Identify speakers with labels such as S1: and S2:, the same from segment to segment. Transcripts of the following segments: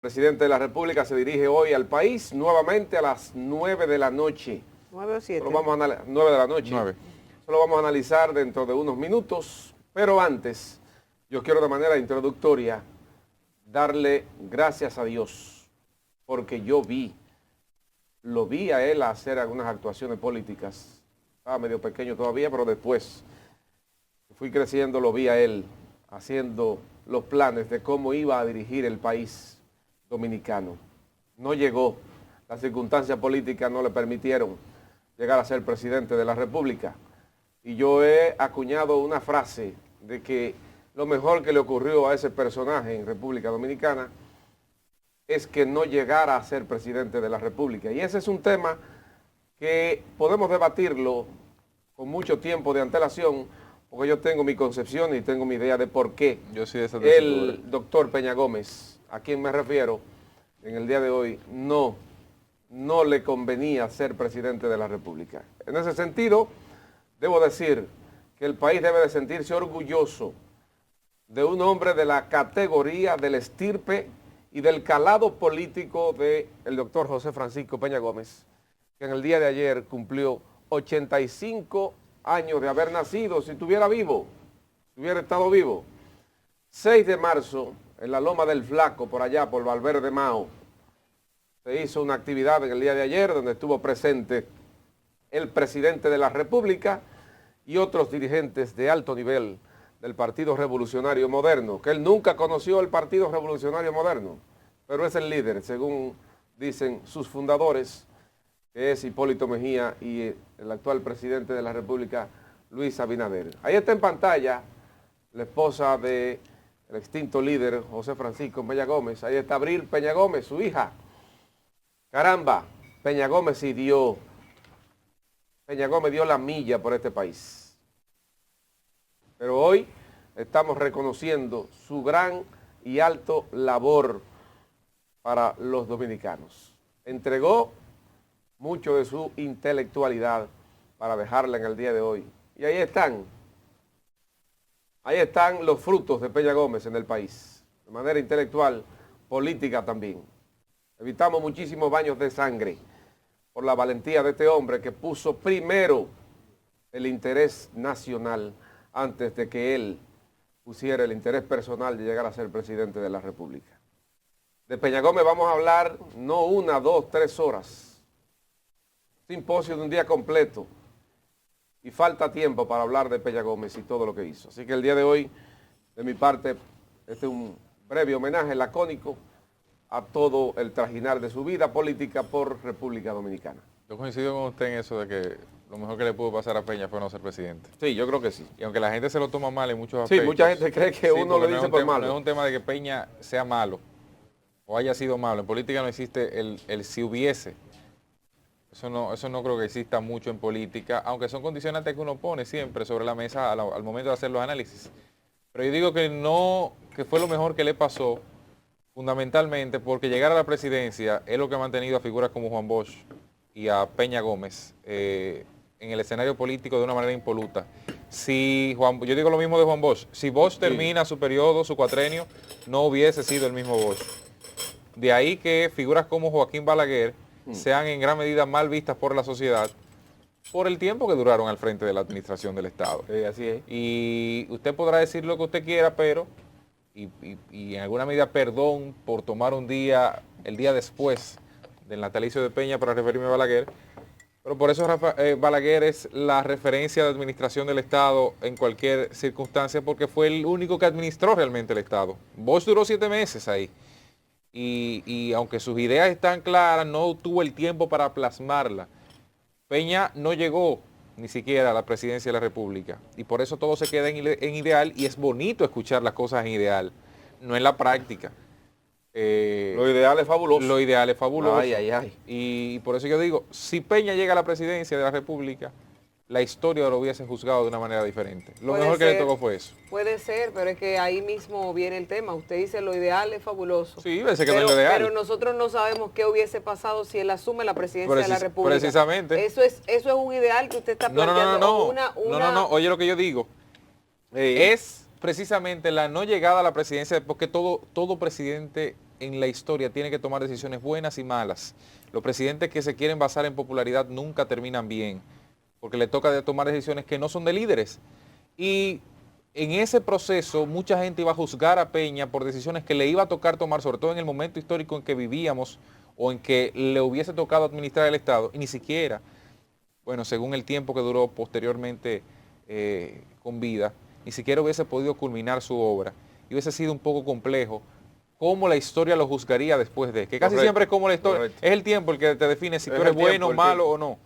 S1: El presidente de la República se dirige hoy al país nuevamente a las 9 de la noche.
S2: 9 o 7.
S1: 9 de la noche.
S3: 9.
S1: Eso lo vamos a analizar dentro de unos minutos. Pero antes, yo quiero de manera introductoria darle gracias a Dios, porque lo vi a él hacer algunas actuaciones políticas. Estaba medio pequeño todavía, pero después fui creciendo, lo vi a él haciendo los planes de cómo iba a dirigir el país dominicano. No llegó, las circunstancias políticas no le permitieron llegar a ser presidente de la República. Y yo he acuñado una frase de que lo mejor que le ocurrió a ese personaje en República Dominicana es que no llegara a ser presidente de la República. Y ese es un tema que podemos debatirlo con mucho tiempo de antelación, porque yo tengo mi concepción y tengo mi idea de por qué
S3: Yo sí de esa
S1: el doctor Peña Gómez, a quien me refiero en el día de hoy, no le convenía ser presidente de la República. En ese sentido, debo decir que el país debe de sentirse orgulloso de un hombre de la categoría, del estirpe y del calado político del doctor José Francisco Peña Gómez, que en el día de ayer cumplió 85 años de haber nacido, si estuviera vivo, si hubiera estado vivo. 6 de marzo, en la Loma del Flaco, por allá, por Valverde Mao, se hizo una actividad en el día de ayer donde estuvo presente el presidente de la República y otros dirigentes de alto nivel del Partido Revolucionario Moderno, que él nunca conoció el Partido Revolucionario Moderno, pero es el líder, según dicen sus fundadores, que es Hipólito Mejía y el actual presidente de la República, Luis Abinader. Ahí está en pantalla la esposa del extinto líder José Francisco Peña Gómez. Ahí está Abril Peña Gómez, su hija. Caramba, Peña Gómez dio la milla por este país. Pero hoy estamos reconociendo su gran y alto labor para los dominicanos. Entregó mucho de su intelectualidad para dejarla en el día de hoy. Y ahí están los frutos de Peña Gómez en el país, de manera intelectual, política también. Evitamos muchísimos baños de sangre por la valentía de este hombre que puso primero el interés nacional antes de que él pusiera el interés personal de llegar a ser presidente de la República. De Peña Gómez vamos a hablar no 1, 2, 3 horas. Simposio de un día completo. Y falta tiempo para hablar de Peña Gómez y todo lo que hizo. Así que el día de hoy, de mi parte, este es un breve homenaje lacónico a todo el trajinar de su vida política por República Dominicana.
S3: Yo coincido con usted en eso de que lo mejor que le pudo pasar a Peña fue no ser presidente.
S1: Sí, yo creo que sí.
S3: Y aunque la gente se lo toma mal en muchos aspectos.
S1: Sí, mucha gente cree que uno lo dice por malo.
S3: No es un tema de que Peña sea malo o haya sido malo. En política no existe el si hubiese. Eso no creo que exista mucho en política, aunque son condicionantes que uno pone siempre sobre la mesa al momento de hacer los análisis. Pero yo digo que fue lo mejor que le pasó, fundamentalmente porque llegar a la presidencia es lo que ha mantenido a figuras como Juan Bosch y a Peña Gómez en el escenario político de una manera impoluta. Yo digo lo mismo de Juan Bosch, si Bosch termina su periodo, su cuatrenio, no hubiese sido el mismo Bosch. De ahí que figuras como Joaquín Balaguer sean en gran medida mal vistas por la sociedad por el tiempo que duraron al frente de la administración del Estado.
S1: Así es.
S3: Y usted podrá decir lo que usted quiera, pero, y en alguna medida perdón por tomar el día después del natalicio de Peña para referirme a Balaguer, pero por eso Balaguer es la referencia de administración del Estado en cualquier circunstancia, porque fue el único que administró realmente el Estado. Bosch duró 7 meses ahí. Y aunque sus ideas están claras, no tuvo el tiempo para plasmarla. Peña no llegó ni siquiera a la presidencia de la República. Y por eso todo se queda en ideal, y es bonito escuchar las cosas en ideal, no en la práctica.
S1: Lo ideal es fabuloso.
S3: Lo ideal es fabuloso.
S1: Ay.
S3: Y por eso yo digo, si Peña llega a la presidencia de la República, la historia lo hubiese juzgado de una manera diferente. Lo mejor que le tocó fue eso.
S2: Puede ser, pero es que ahí mismo viene el tema. Usted dice lo ideal es fabuloso.
S3: Sí, parece que no es lo ideal.
S2: Pero nosotros no sabemos qué hubiese pasado si él asume la presidencia de la República.
S3: Precisamente.
S2: Eso es un ideal que usted está planteando.
S3: No. Oye lo que yo digo. Es precisamente la no llegada a la presidencia, porque todo presidente en la historia tiene que tomar decisiones buenas y malas. Los presidentes que se quieren basar en popularidad nunca terminan bien, porque le toca de tomar decisiones que no son de líderes. Y en ese proceso mucha gente iba a juzgar a Peña por decisiones que le iba a tocar tomar, sobre todo en el momento histórico en que vivíamos o en que le hubiese tocado administrar el Estado, y ni siquiera, bueno, según el tiempo que duró posteriormente con vida, ni siquiera hubiese podido culminar su obra, y hubiese sido un poco complejo cómo la historia lo juzgaría después de, que casi
S1: Correcto,
S3: siempre es como la historia,
S1: correcto.
S3: es el tiempo el que te define si
S1: Es
S3: tú eres
S1: el tiempo,
S3: bueno,
S1: el
S3: malo
S1: tiempo.
S3: o no.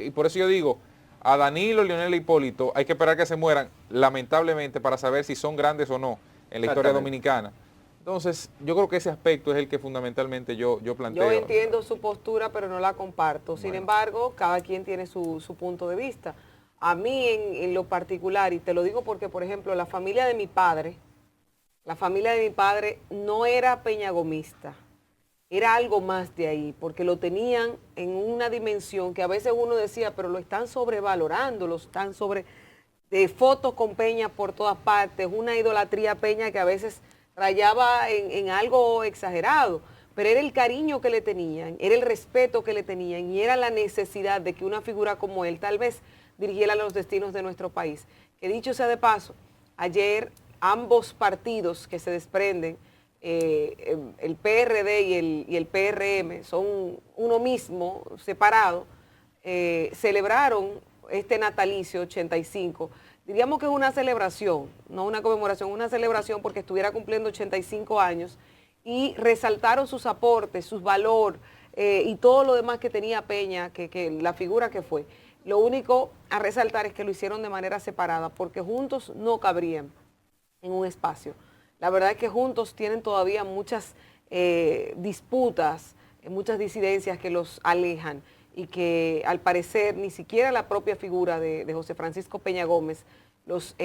S3: Y por eso yo digo, a Danilo, Leonel e Hipólito hay que esperar que se mueran, lamentablemente, para saber si son grandes o no en la historia
S1: Exactamente.
S3: dominicana. Entonces, yo creo que ese aspecto es el que fundamentalmente yo planteo.
S2: Yo entiendo su postura, pero no la comparto. Sin embargo, cada quien tiene su punto de vista. A mí en lo particular, y te lo digo porque, por ejemplo, la familia de mi padre no era peñagomista, era algo más de ahí, porque lo tenían en una dimensión que a veces uno decía, pero lo están sobrevalorando, lo están sobre... de fotos con Peña por todas partes, una idolatría a Peña que a veces rayaba en algo exagerado, pero era el cariño que le tenían, era el respeto que le tenían y era la necesidad de que una figura como él tal vez dirigiera los destinos de nuestro país. Que dicho sea de paso, ayer ambos partidos que se desprenden, el PRD y el PRM, son uno mismo, separado, celebraron este natalicio 85. Diríamos que es una celebración, no una conmemoración, una celebración porque estuviera cumpliendo 85 años y resaltaron sus aportes, sus valores y todo lo demás que tenía Peña, que la figura que fue. Lo único a resaltar es que lo hicieron de manera separada porque juntos no cabrían en un espacio. La verdad es que juntos tienen todavía muchas disputas, muchas disidencias que los alejan y que al parecer ni siquiera la propia figura de José Francisco Peña Gómez los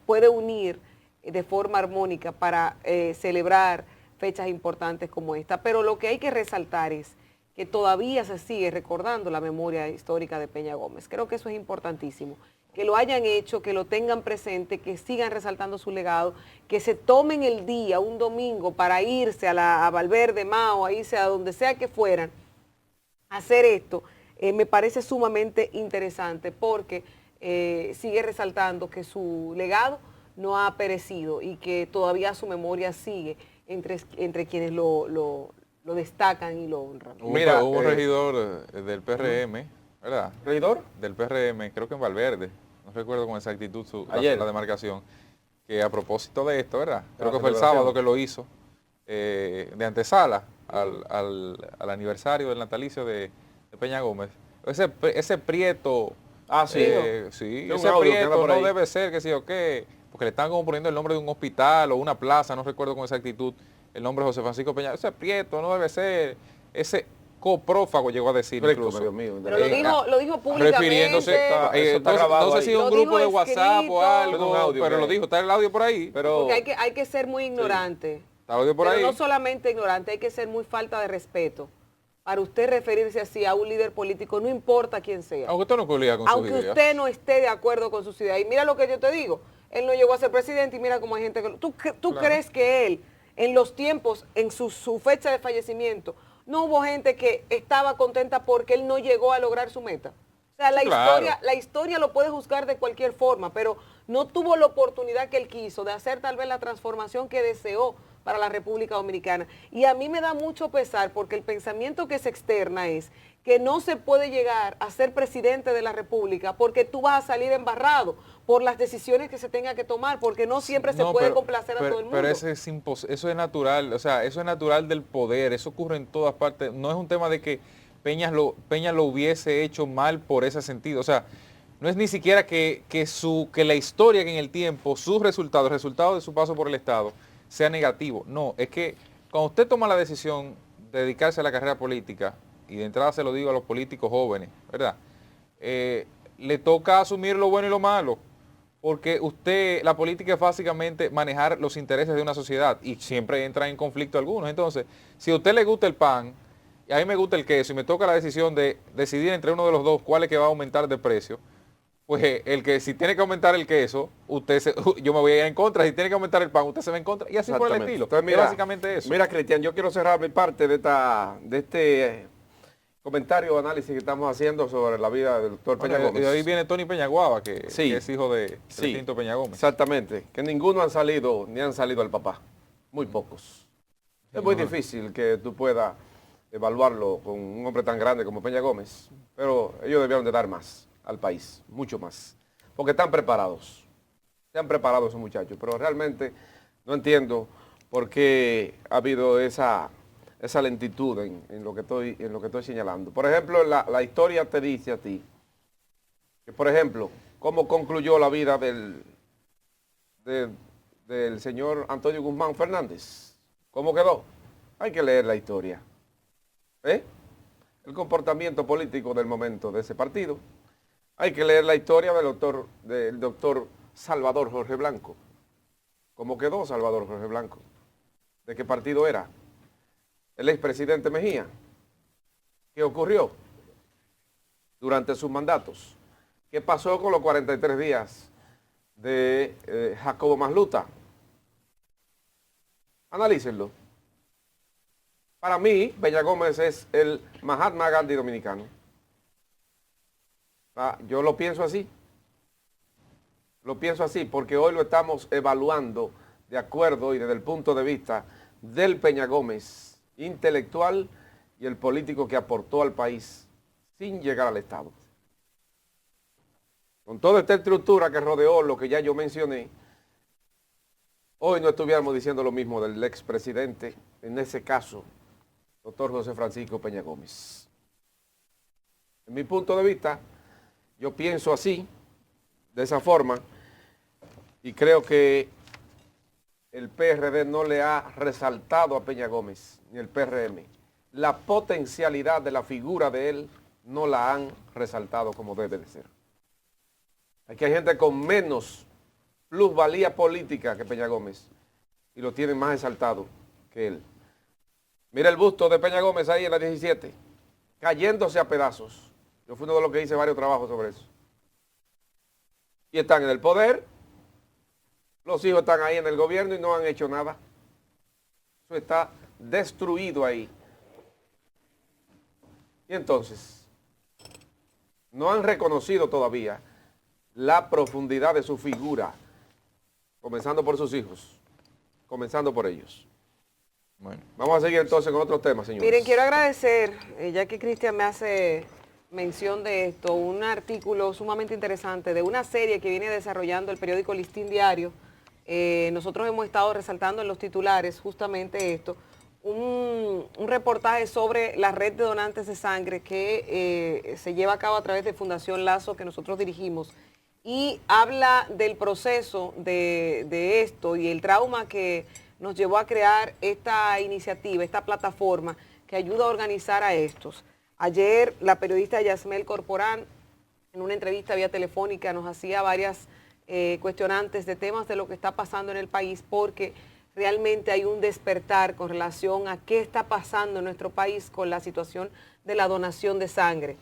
S2: puede unir de forma armónica para celebrar fechas importantes como esta. Pero lo que hay que resaltar es que todavía se sigue recordando la memoria histórica de Peña Gómez. Creo que eso es importantísimo. Que lo hayan hecho, que lo tengan presente, que sigan resaltando su legado, que se tomen el día, un domingo, para irse a Valverde, Mao, a irse a donde sea que fueran, hacer esto, me parece sumamente interesante porque sigue resaltando que su legado no ha perecido y que todavía su memoria sigue entre quienes lo destacan y lo honran.
S1: Mira,
S3: Hubo un regidor del PRM, ¿verdad?
S1: ¿Regidor?
S3: Del PRM, creo que en Valverde, no recuerdo con exactitud
S1: Ayer.
S3: la demarcación, que a propósito de esto, ¿verdad? Creo
S1: La
S3: que fue el
S1: celebración.
S3: sábado que lo hizo, de antesala al aniversario del natalicio de Peña Gómez. Ese Prieto,
S1: Ah, sí.
S3: sí,
S1: un
S3: ese
S1: audio que anda
S3: Prieto
S1: por
S3: no
S1: ahí.
S3: debe ser, que sí o qué, porque le están como poniendo el nombre de un hospital o una plaza, no recuerdo con exactitud el nombre de José Francisco Peña. Ese Prieto no debe ser, ese coprófago llegó a decir
S1: Rico,
S3: incluso.
S1: Dios mío.
S2: Pero lo dijo públicamente.
S3: Refiriéndose,
S1: Eso está
S3: entonces,
S1: grabado
S3: no sé
S1: ahí.
S3: si es un
S2: Lo
S3: grupo de
S2: dijo
S3: WhatsApp
S2: escrito.
S3: o
S1: Es un
S3: algo,
S1: audio
S3: pero
S1: que
S3: lo
S1: hay.
S3: dijo, está el audio por ahí.
S1: Pero
S2: Porque hay que ser muy ignorante.
S3: Está el audio por
S2: Pero
S3: ahí.
S2: no solamente ignorante, hay que ser muy falta de respeto. Para usted referirse así a un líder político, no importa quién sea.
S3: Aunque usted no colía con sus
S2: Aunque
S3: ideas.
S2: usted no esté de acuerdo con sus ideas. Y mira lo que yo te digo, él no llegó a ser presidente y mira cómo hay gente que... ¿Tú
S3: Claro.
S2: crees que él, en los tiempos, en su fecha de fallecimiento, no hubo gente que estaba contenta porque él no llegó a lograr su meta? O sea,
S3: Claro.
S2: la historia lo puede juzgar de cualquier forma, pero no tuvo la oportunidad que él quiso de hacer tal vez la transformación que deseó para la República Dominicana. Y a mí me da mucho pesar porque el pensamiento que se externa es que no se puede llegar a ser presidente de la República porque tú vas a salir embarrado por las decisiones que se tenga que tomar, porque no siempre se puede complacer a todo el mundo.
S3: Pero eso es natural, o sea, eso es natural del poder, eso ocurre en todas partes. No es un tema de que Peña lo hubiese hecho mal por ese sentido, o sea, no es ni siquiera que la historia que en el tiempo, sus resultados, el resultado de su paso por el Estado, sea negativo. No, es que cuando usted toma la decisión de dedicarse a la carrera política, y de entrada se lo digo a los políticos jóvenes, ¿verdad? Le toca asumir lo bueno y lo malo, porque la política es básicamente manejar los intereses de una sociedad y siempre entra en conflicto algunos. Entonces, si a usted le gusta el pan, y a mí me gusta el queso, y me toca la decisión de decidir entre uno de los dos cuál es que va a aumentar de precio, pues el que si tiene que aumentar el queso, yo me voy a ir en contra, si tiene que aumentar el pan, usted se va en contra, y así por el estilo.
S1: Entonces, mira,
S3: es básicamente eso.
S1: Mira, Cristian, yo quiero cerrar mi parte de este comentario o análisis que estamos haciendo sobre la vida del doctor Peña Gómez.
S3: Y ahí viene Tony Peñaguaba, que
S1: Sí.
S3: es hijo de
S1: Sí,
S3: Tinto Peña Gómez.
S1: exactamente, que ninguno han salido, ni han salido al papá, muy pocos. Es muy difícil que tú puedas evaluarlo con un hombre tan grande como Peña Gómez, pero ellos debieron de dar más al país, mucho más, porque están preparados, se han preparado esos muchachos, pero realmente no entiendo por qué ha habido esa lentitud en lo que estoy señalando. Por ejemplo, la historia te dice a ti, que por ejemplo, cómo concluyó la vida del señor Antonio Guzmán Fernández, cómo quedó. Hay que leer la historia. El comportamiento político del momento de ese partido. Hay que leer la historia del doctor Salvador Jorge Blanco. ¿Cómo quedó Salvador Jorge Blanco? ¿De qué partido era? El expresidente Mejía. ¿Qué ocurrió durante sus mandatos? ¿Qué pasó con los 43 días de Jacobo Masluta? Analícenlo. Para mí, Peña Gómez es el Mahatma Gandhi dominicano. Yo lo pienso así. Lo pienso así porque hoy lo estamos evaluando de acuerdo y desde el punto de vista del Peña Gómez intelectual y el político que aportó al país sin llegar al Estado. Con toda esta estructura que rodeó lo que ya yo mencioné, hoy no estuviéramos diciendo lo mismo del expresidente, en ese caso, doctor José Francisco Peña Gómez. En mi punto de vista, yo pienso así, de esa forma, y creo que el PRD no le ha resaltado a Peña Gómez, ni el PRM. La potencialidad de la figura de él no la han resaltado como debe de ser. Aquí hay gente con menos plusvalía política que Peña Gómez y lo tienen más exaltado que él. Mira el busto de Peña Gómez ahí en la 17, cayéndose a pedazos. Yo fui uno de los que hice varios trabajos sobre eso. Y están en el poder, los hijos están ahí en el gobierno y no han hecho nada. Eso está destruido ahí. Y entonces, no han reconocido todavía la profundidad de su figura, comenzando por sus hijos, comenzando por ellos. Bueno, vamos a seguir entonces con otros temas, señores.
S2: Miren, quiero agradecer, ya que Cristian me hace mención de esto, un artículo sumamente interesante de una serie que viene desarrollando el periódico Listín Diario. Nosotros hemos estado resaltando en los titulares justamente esto, un reportaje sobre la red de donantes de sangre que se lleva a cabo a través de Fundación Lazo, que nosotros dirigimos, y habla del proceso de esto y el trauma que nos llevó a crear esta iniciativa, esta plataforma que ayuda a organizar a estos. Ayer la periodista Yasmel Corporán, en una entrevista vía telefónica, nos hacía varias cuestionantes de temas de lo que está pasando en el país, porque realmente hay un despertar con relación a qué está pasando en nuestro país con la situación de la donación de sangre.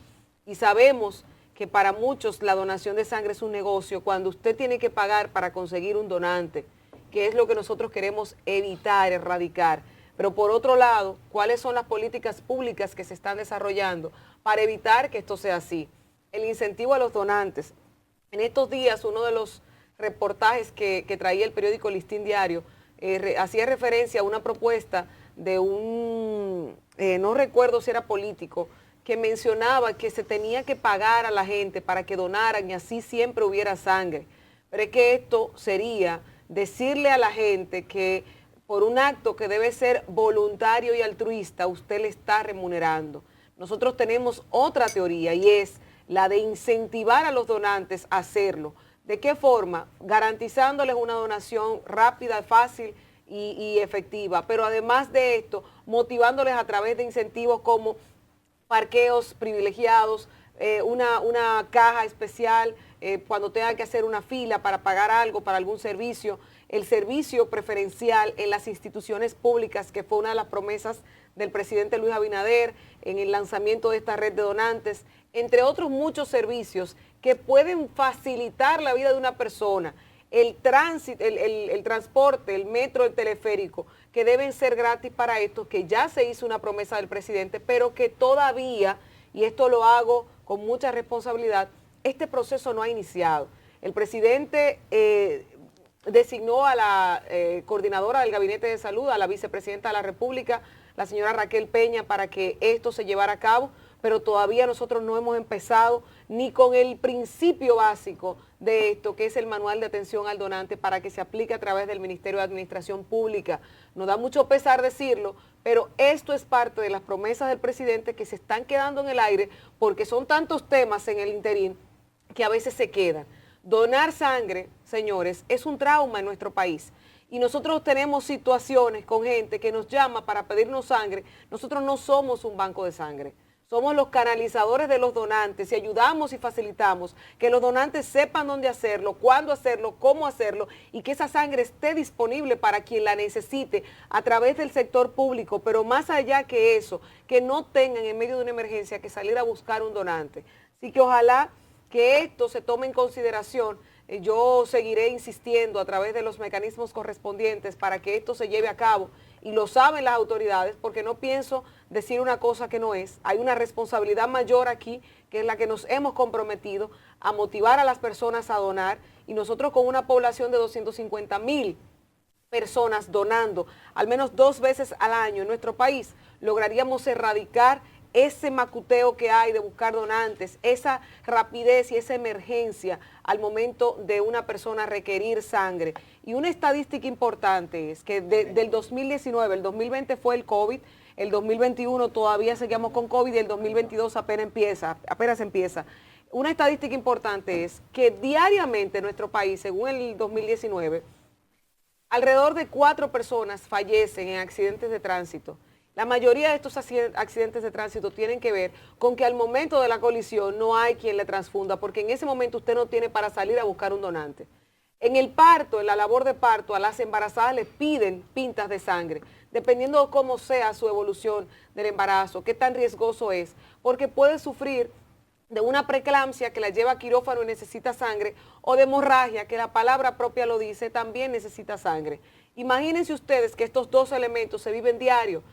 S2: Y sabemos que para muchos la donación de sangre es un negocio cuando usted tiene que pagar para conseguir un donante, que es lo que nosotros queremos evitar, erradicar. Pero por otro lado, ¿cuáles son las políticas públicas que se están desarrollando para evitar que esto sea así? El incentivo a los donantes. En estos días, uno de los reportajes que traía el periódico Listín Diario hacía referencia a una propuesta de no recuerdo si era político, que mencionaba que se tenía que pagar a la gente para que donaran y así siempre hubiera sangre. Pero es que esto sería decirle a la gente que por un acto que debe ser voluntario y altruista, usted le está remunerando. Nosotros tenemos otra teoría y es la de incentivar a los donantes a hacerlo. ¿De qué forma? Garantizándoles una donación rápida, fácil y efectiva. Pero además de esto, motivándoles a través de incentivos como parqueos privilegiados, una caja especial cuando tengan que hacer una fila para pagar algo, para algún servicio, el servicio preferencial en las instituciones públicas, que fue una de las promesas del presidente Luis Abinader en el lanzamiento de esta red de donantes, entre otros muchos servicios que pueden facilitar la vida de una persona, el tránsito, el transporte, el metro, el teleférico, que deben ser gratis para esto, que ya se hizo una promesa del presidente, pero que todavía, y esto lo hago con mucha responsabilidad, este proceso no ha iniciado. El presidente designó a la coordinadora del Gabinete de Salud, a la vicepresidenta de la República, la señora Raquel Peña, para que esto se llevara a cabo, pero todavía nosotros no hemos empezado ni con el principio básico de esto, que es el manual de atención al donante, para que se aplique a través del Ministerio de Administración Pública. Nos da mucho pesar decirlo, pero esto es parte de las promesas del presidente que se están quedando en el aire, porque son tantos temas en el interín que a veces se quedan. Donar sangre, señores, es un trauma en nuestro país. Y nosotros tenemos situaciones con gente que nos llama para pedirnos sangre. Nosotros no somos un banco de sangre. Somos los canalizadores de los donantes y ayudamos y facilitamos que los donantes sepan dónde hacerlo, cuándo hacerlo, cómo hacerlo y que esa sangre esté disponible para quien la necesite a través del sector público, pero más allá que eso, que no tengan en medio de una emergencia que salir a buscar un donante. Así que ojalá que esto se tome en consideración. Yo seguiré insistiendo a través de los mecanismos correspondientes para que esto se lleve a cabo, y lo saben las autoridades, porque no pienso decir una cosa que no es. Hay una responsabilidad mayor aquí, que es la que nos hemos comprometido a motivar a las personas a donar, y nosotros con una población de 250,000 personas donando al menos 2 veces al año en nuestro país, lograríamos erradicar ese macuteo que hay de buscar donantes, esa rapidez y esa emergencia al momento de una persona requerir sangre. Y una estadística importante es que del 2019, el 2020 fue el COVID, el 2021 todavía seguimos con COVID y el 2022 apenas empieza. Una estadística importante es que diariamente en nuestro país, según el 2019, alrededor de 4 personas fallecen en accidentes de tránsito. La mayoría de estos accidentes de tránsito tienen que ver con que al momento de la colisión no hay quien le transfunda, porque en ese momento usted no tiene para salir a buscar un donante. En el parto, en la labor de parto, a las embarazadas les piden pintas de sangre, dependiendo de cómo sea su evolución del embarazo, qué tan riesgoso es, porque puede sufrir de una preeclampsia que la lleva a quirófano y necesita sangre, o de hemorragia, que la palabra propia lo dice, también necesita sangre. Imagínense ustedes que estos dos elementos se viven diario,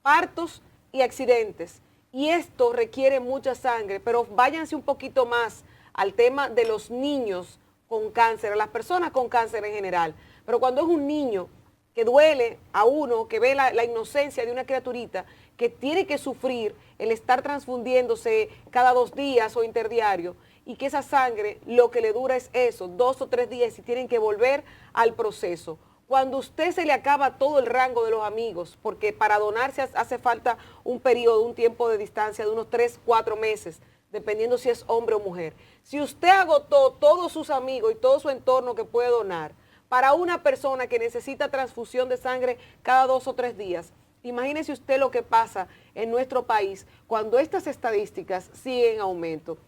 S2: partos y accidentes, y esto requiere mucha sangre, pero váyanse un poquito más al tema de los niños con cáncer, a las personas con cáncer en general, pero cuando es un niño que duele a uno, que ve la inocencia de una criaturita que tiene que sufrir el estar transfundiéndose cada 2 días o interdiario, y que esa sangre lo que le dura es eso, 2 o 3 días, y tienen que volver al proceso. Cuando a usted se le acaba todo el rango de los amigos, porque para donarse hace falta un periodo, un tiempo de distancia de unos 3, 4 meses, dependiendo si es hombre o mujer. Si usted agotó todos sus amigos y todo su entorno que puede donar para una persona que necesita transfusión de sangre cada 2 o 3 días, imagínese usted lo que pasa en nuestro país cuando estas estadísticas siguen en aumento.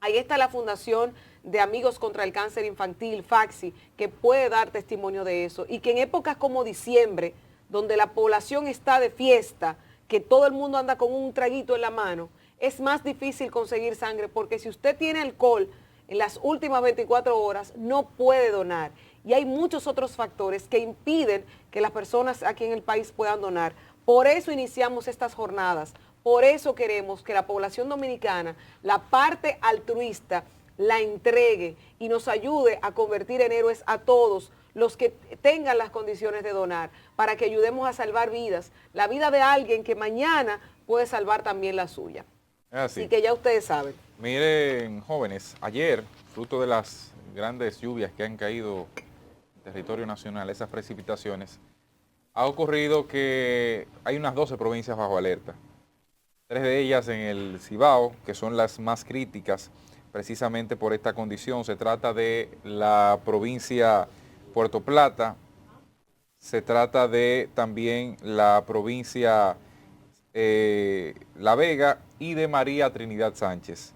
S2: Ahí está la Fundación de Amigos contra el Cáncer Infantil, FACSI, que puede dar testimonio de eso, y que en épocas como diciembre, donde la población está de fiesta, que todo el mundo anda con un traguito en la mano, es más difícil conseguir sangre, porque si usted tiene alcohol en las últimas 24 horas, no puede donar. Y hay muchos otros factores que impiden que las personas aquí en el país puedan donar. Por eso iniciamos estas jornadas, por eso queremos que la población dominicana, la parte altruista, la entregue y nos ayude a convertir en héroes a todos los que tengan las condiciones de donar, para que ayudemos a salvar vidas, la vida de alguien que mañana puede salvar también la suya. Así que ya ustedes saben.
S3: Miren, jóvenes, ayer, fruto de las grandes lluvias que han caído en territorio nacional, esas precipitaciones, ha ocurrido que hay unas 12 provincias bajo alerta. 3 de ellas en el Cibao, que son las más críticas precisamente por esta condición. Se trata de la provincia Puerto Plata, se trata de también la provincia La Vega y de María Trinidad Sánchez.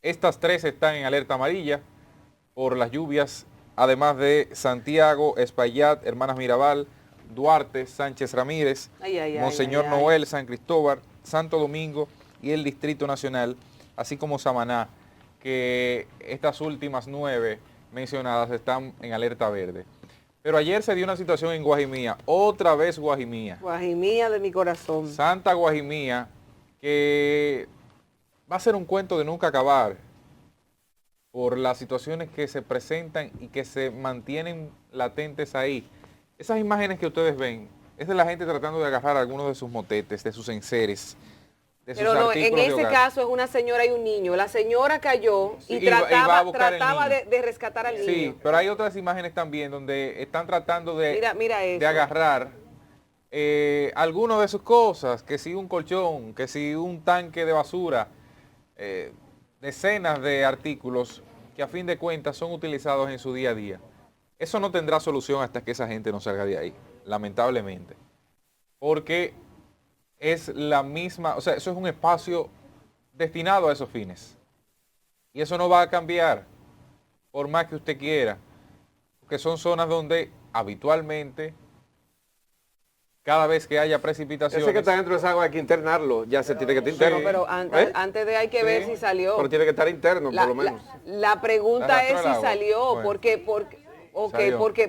S3: Estas 3 están en alerta amarilla por las lluvias, además de Santiago, Espaillat, Hermanas Mirabal, Duarte, Sánchez Ramírez, Monseñor Noel, San Cristóbal, Santo Domingo y el Distrito Nacional, así como Samaná. que estas últimas 9 mencionadas están en alerta verde. Pero ayer se dio una situación en Guajimía, otra vez Guajimía.
S2: Guajimía de mi corazón.
S3: Santa Guajimía, que va a ser un cuento de nunca acabar por las situaciones que se presentan y que se mantienen latentes ahí. Esas imágenes que ustedes ven, es de la gente tratando de agarrar algunos de sus motetes, de sus enseres, de sus
S2: Pero no, en
S3: artículos de
S2: ese
S3: hogar.
S2: caso es una señora y un niño. La señora cayó
S3: Sí,
S2: y
S3: y va a
S2: trataba
S3: buscar el niño.
S2: de rescatar al
S3: Sí,
S2: niño.
S3: pero hay otras imágenes también donde están tratando de,
S2: Mira eso.
S3: de agarrar algunas de sus cosas, que si un colchón, que si un tanque de basura, decenas de artículos que a fin de cuentas son utilizados en su día a día. Eso no tendrá solución hasta que esa gente no salga de ahí, lamentablemente. Porque es la misma, o sea, eso es un espacio destinado a esos fines. Y eso no va a cambiar, por más que usted quiera, porque son zonas donde habitualmente, cada vez que haya precipitaciones...
S1: Ese que está dentro de esa agua hay que internarlo, ya se tiene que estar interno.
S2: Pero antes de hay que ver si salió.
S1: Pero tiene que estar interno, por lo menos.
S2: La pregunta
S3: ¿La
S2: es
S3: arrastró
S2: si
S3: el agua?
S2: salió,
S3: Bueno.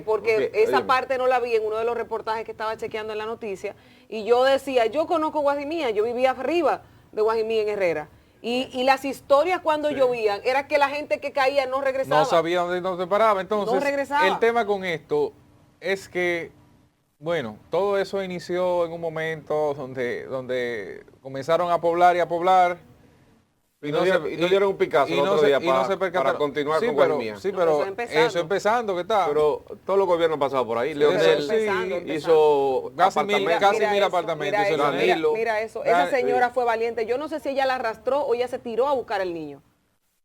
S2: porque esa
S1: óyeme.
S2: parte no la vi en uno de los reportajes que estaba chequeando en la noticia. Y yo decía, yo conozco Guajimía, yo vivía arriba de Guajimía en Herrera. Y las historias cuando llovían era que la gente que caía no regresaba.
S3: No sabía dónde se paraba. Entonces,
S2: No regresaba.
S3: el tema con esto es que, bueno, todo eso inició en un momento donde comenzaron a poblar y a poblar.
S1: Y no dieron un picazo el otro día para
S3: percataron.
S1: continuar
S3: Sí,
S1: con
S3: pero,
S1: Guajimía.
S3: sí, pero
S2: Eso empezando.
S3: ¿qué tal?
S1: Pero todos los gobiernos han pasado por ahí.
S3: Eso
S1: Leonel
S2: sí.
S1: hizo
S3: Casi mil
S1: apartamentos.
S3: apartamentos.
S2: Mira
S3: se
S2: eso,
S3: lo
S2: mira,
S1: Danilo.
S2: mira eso.
S3: Ah,
S2: Esa señora fue valiente. Yo no sé si ella la arrastró o ella se tiró a buscar al niño.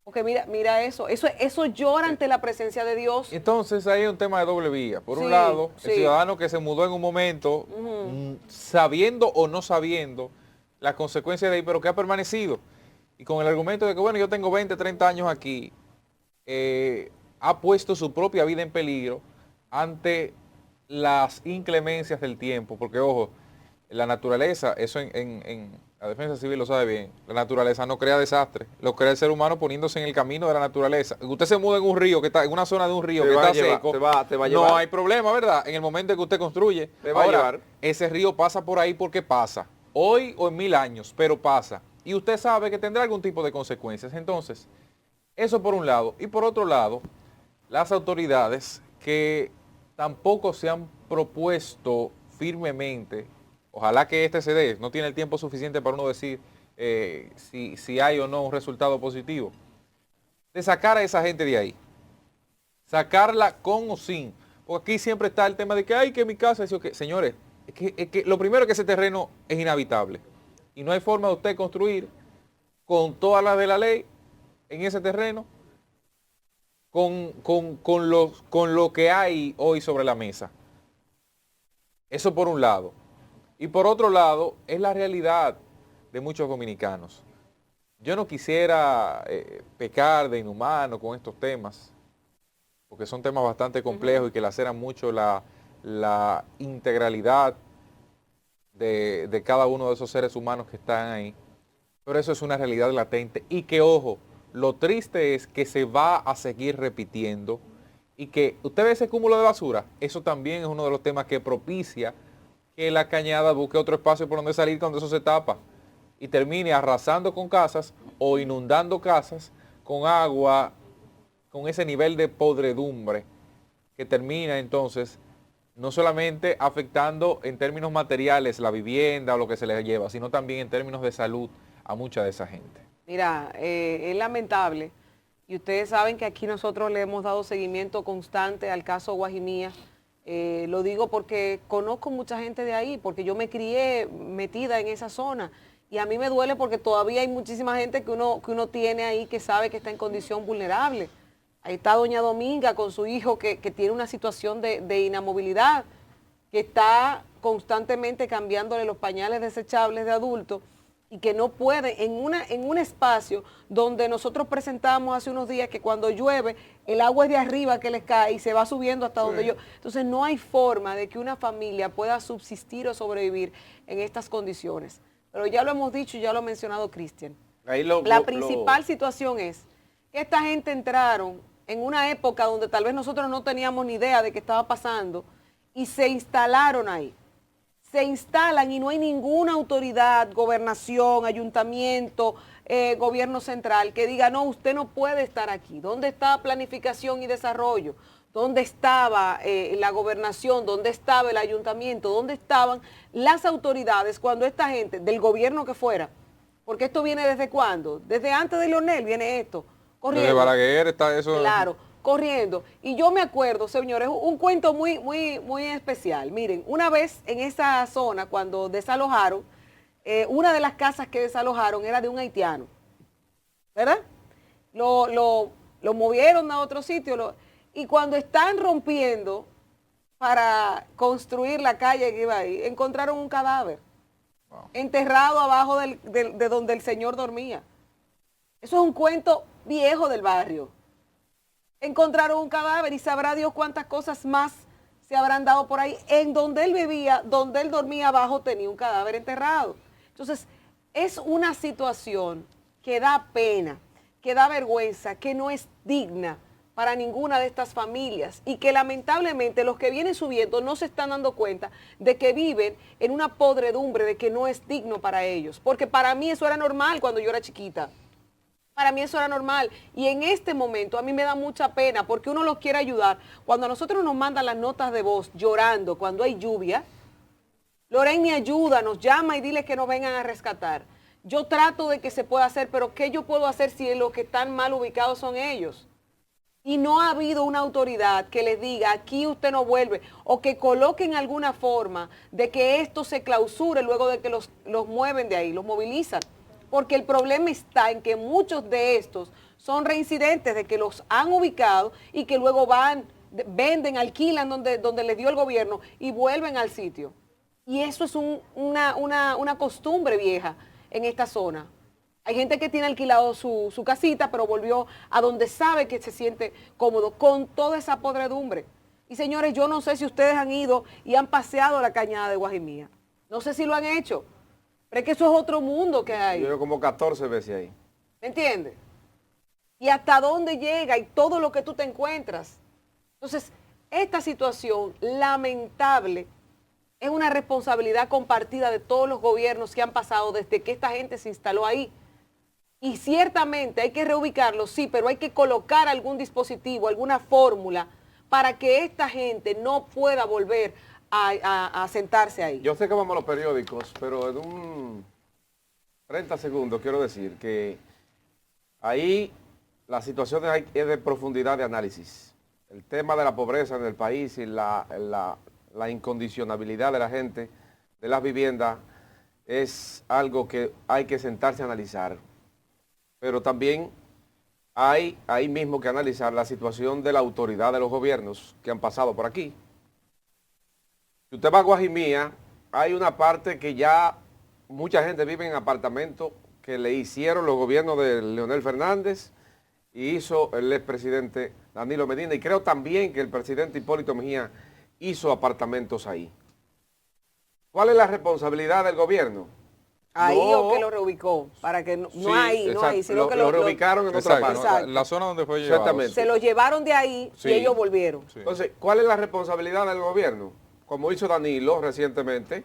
S2: Porque mira eso. Eso llora ante la presencia de Dios.
S3: Entonces ahí hay un tema de doble vía. Por
S2: Sí,
S3: un lado, el
S2: sí.
S3: ciudadano que se mudó en un momento, sabiendo o no sabiendo las consecuencias de ahí, pero que ha permanecido. Y con el argumento de que, bueno, yo tengo 20, 30 años aquí, ha puesto su propia vida en peligro ante las inclemencias del tiempo. Porque, ojo, la naturaleza, eso en la defensa civil lo sabe bien, la naturaleza no crea desastre, lo crea el ser humano poniéndose en el camino de la naturaleza. Usted se muda en un río, que está en una zona de un río
S1: Te
S3: que
S1: va a
S3: está
S1: llevar,
S3: seco,
S1: te va a llevar.
S3: no hay problema, ¿verdad? En el momento en que usted construye.
S1: Te va a
S3: Ahora,
S1: llevar.
S3: ese río pasa por ahí porque pasa, hoy o en 1000 años, pero pasa. Y usted sabe que tendrá algún tipo de consecuencias. Entonces, eso por un lado. Y por otro lado, las autoridades que tampoco se han propuesto firmemente, ojalá que este se dé, no tiene el tiempo suficiente para uno decir si hay o no un resultado positivo, de sacar a esa gente de ahí. Sacarla con o sin. Porque aquí siempre está el tema de que, ay, que mi casa, señores, es que lo primero es que ese terreno es inhabitable. Y no hay forma de usted construir con todas las de la ley en ese terreno, con lo que hay hoy sobre la mesa. Eso por un lado. Y por otro lado, es la realidad de muchos dominicanos. Yo no quisiera pecar de inhumano con estos temas, porque son temas bastante complejos y que laceran mucho la integralidad de cada uno de esos seres humanos que están ahí. Pero eso es una realidad latente y que, ojo, lo triste es que se va a seguir repitiendo y que usted ve ese cúmulo de basura, eso también es uno de los temas que propicia que la cañada busque otro espacio por donde salir cuando eso se tapa y termine arrasando con casas o inundando casas con agua, con ese nivel de podredumbre que termina entonces no solamente afectando en términos materiales la vivienda o lo que se les lleva, sino también en términos de salud a mucha de esa gente.
S2: Mira, es lamentable. Y ustedes saben que aquí nosotros le hemos dado seguimiento constante al caso Guajimía. Lo digo porque conozco mucha gente de ahí, porque yo me crié metida en esa zona. Y a mí me duele porque todavía hay muchísima gente que uno tiene ahí que sabe que está en condición vulnerable. Ahí está doña Dominga con su hijo que tiene una situación de inamovilidad, que está constantemente cambiándole los pañales desechables de adulto y que no puede en un espacio donde nosotros presentamos hace unos días que cuando llueve el agua es de arriba que les cae y se va subiendo hasta donde yo. Entonces no hay forma de que una familia pueda subsistir o sobrevivir en estas condiciones. Pero ya lo hemos dicho y ya lo ha mencionado Cristian. La principal situación es que esta gente entraron en una época donde tal vez nosotros no teníamos ni idea de qué estaba pasando y se instalaron ahí. Se instalan y no hay ninguna autoridad, gobernación, ayuntamiento, gobierno central que diga, no, usted no puede estar aquí. ¿Dónde está planificación y desarrollo? ¿Dónde estaba la gobernación? ¿Dónde estaba el ayuntamiento? ¿Dónde estaban las autoridades cuando esta gente, del gobierno que fuera, porque esto viene desde cuándo? Desde antes de Leonel viene esto, corriendo.
S3: Desde Balaguer está eso.
S2: Claro, corriendo. Y yo me acuerdo, señores, un cuento muy especial. Miren, una vez en esa zona, cuando desalojaron, una de las casas que desalojaron era de un haitiano, ¿verdad? Lo movieron a otro sitio, y cuando están rompiendo para construir la calle que iba ahí, encontraron un cadáver enterrado abajo de donde el señor dormía. Eso es un cuento viejo del barrio. Encontraron un cadáver y sabrá Dios cuántas cosas más se habrán dado por ahí. En donde él vivía, donde él dormía abajo, tenía un cadáver enterrado. Entonces, es una situación que da pena, que da vergüenza, que no es digna para ninguna de estas familias y que lamentablemente los que vienen subiendo no se están dando cuenta de que viven en una podredumbre de que no es digno para ellos. Porque para mí eso era normal cuando yo era chiquita. Para mí eso era normal. Y en este momento a mí me da mucha pena porque uno los quiere ayudar. Cuando a nosotros nos mandan las notas de voz llorando cuando hay lluvia, Lorraine me ayuda, nos llama y dile que nos vengan a rescatar. Yo trato de que se pueda hacer, pero ¿qué yo puedo hacer si los que están mal ubicados son ellos? Y no ha habido una autoridad que les diga, aquí usted no vuelve, o que coloquen alguna forma de que esto se clausure luego de que los mueven de ahí, los movilizan. Porque el problema está en que muchos de estos son reincidentes de que los han ubicado y que luego van, venden, alquilan donde les dio el gobierno y vuelven al sitio. Y eso es una costumbre vieja en esta zona. Hay gente que tiene alquilado su casita, pero volvió a donde sabe que se siente cómodo con toda esa podredumbre. Y señores, yo no sé si ustedes han ido y han paseado la cañada de Guajimía. No sé si lo han hecho. Pero es que eso es otro mundo que hay.
S1: Yo como 14 veces ahí.
S2: ¿Me entiendes? Y hasta dónde llega y todo lo que tú te encuentras. Entonces, esta situación lamentable es una responsabilidad compartida de todos los gobiernos que han pasado desde que esta gente se instaló ahí. Y ciertamente hay que reubicarlo, sí, pero hay que colocar algún dispositivo, alguna fórmula para que esta gente no pueda volver a sentarse ahí.
S1: Yo sé que vamos a los periódicos, pero en un 30 segundos quiero decir que ahí la situación es de profundidad de análisis. El tema de la pobreza en el país y la incondicionabilidad de la gente, de las viviendas, es algo que hay que sentarse a analizar. Pero también hay ahí mismo que analizar la situación de la autoridad de los gobiernos que han pasado por aquí. Si usted va a Guajimía, hay una parte que ya mucha gente vive en apartamentos que le hicieron los gobiernos de Leonel Fernández y hizo el expresidente Danilo Medina, y creo también que el presidente Hipólito Mejía hizo apartamentos ahí. ¿Cuál es la responsabilidad del gobierno?
S2: Ahí
S1: No.
S2: o que lo reubicó, para que no,
S1: Sí,
S2: no ahí,
S1: exacto.
S2: sino que lo
S1: reubicaron en otra
S3: Exacto,
S1: parte.
S3: ¿no?
S2: Exacto.
S3: La zona donde fue llevado.
S1: Exactamente.
S2: se lo llevaron de ahí
S3: Sí.
S2: y ellos volvieron.
S3: Sí.
S1: Entonces, ¿cuál es la responsabilidad del gobierno? Como hizo Danilo recientemente,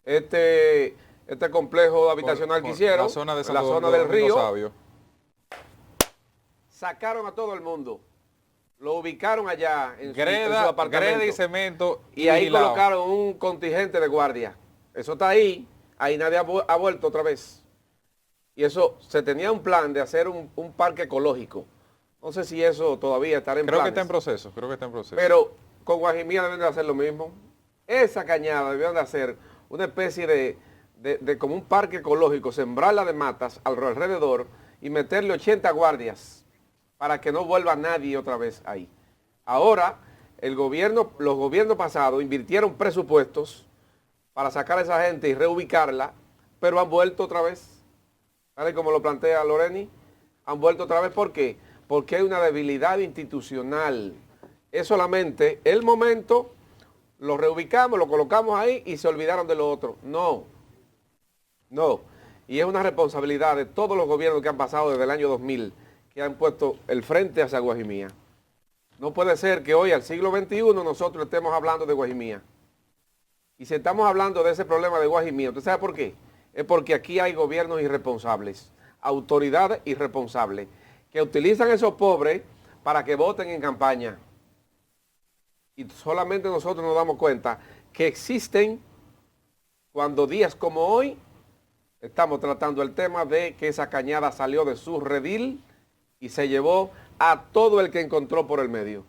S1: este complejo habitacional que hicieron,
S3: la zona de
S1: la zona del río,
S3: Sabio.
S1: sacaron a todo el mundo, lo ubicaron allá en su
S3: Greda
S1: apartamento
S3: y cemento.
S1: y ahí
S3: vigilado.
S1: colocaron un contingente de guardia. Eso está ahí nadie ha vuelto otra vez. Y eso, se tenía un plan de hacer un parque ecológico. No sé si eso todavía estará en
S3: Creo que
S1: planes.
S3: está en proceso, creo que está en proceso.
S1: Pero con Guajimía deben de hacer lo mismo. Esa cañada debieron de hacer una especie de como un parque ecológico, sembrarla de matas alrededor y meterle 80 guardias para que no vuelva nadie otra vez ahí. Ahora, los gobiernos pasados invirtieron presupuestos para sacar a esa gente y reubicarla, pero han vuelto otra vez. ¿Sabe cómo lo plantea Loreni? Han vuelto otra vez, ¿por qué? Porque hay una debilidad institucional. Es solamente el momento, lo reubicamos, lo colocamos ahí y se olvidaron de lo otro. No. Y es una responsabilidad de todos los gobiernos que han pasado desde el año 2000, que han puesto el frente hacia Guajimía. No puede ser que hoy, al siglo XXI, nosotros estemos hablando de Guajimía. Y si estamos hablando de ese problema de Guajimía, ¿usted sabe por qué? Es porque aquí hay gobiernos irresponsables, autoridades irresponsables, que utilizan a esos pobres para que voten en campaña. Y solamente nosotros nos damos cuenta que existen cuando días como hoy estamos tratando el tema de que esa cañada salió de su redil y se llevó a todo el que encontró por el medio.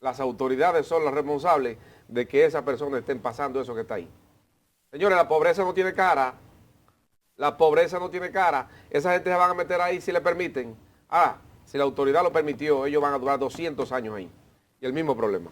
S1: Las autoridades son las responsables de que esas personas estén pasando eso que está ahí. Señores, la pobreza no tiene cara. La pobreza no tiene cara. Esa gente se van a meter ahí si le permiten. Si la autoridad lo permitió, ellos van a durar 200 años ahí. Y el mismo problema.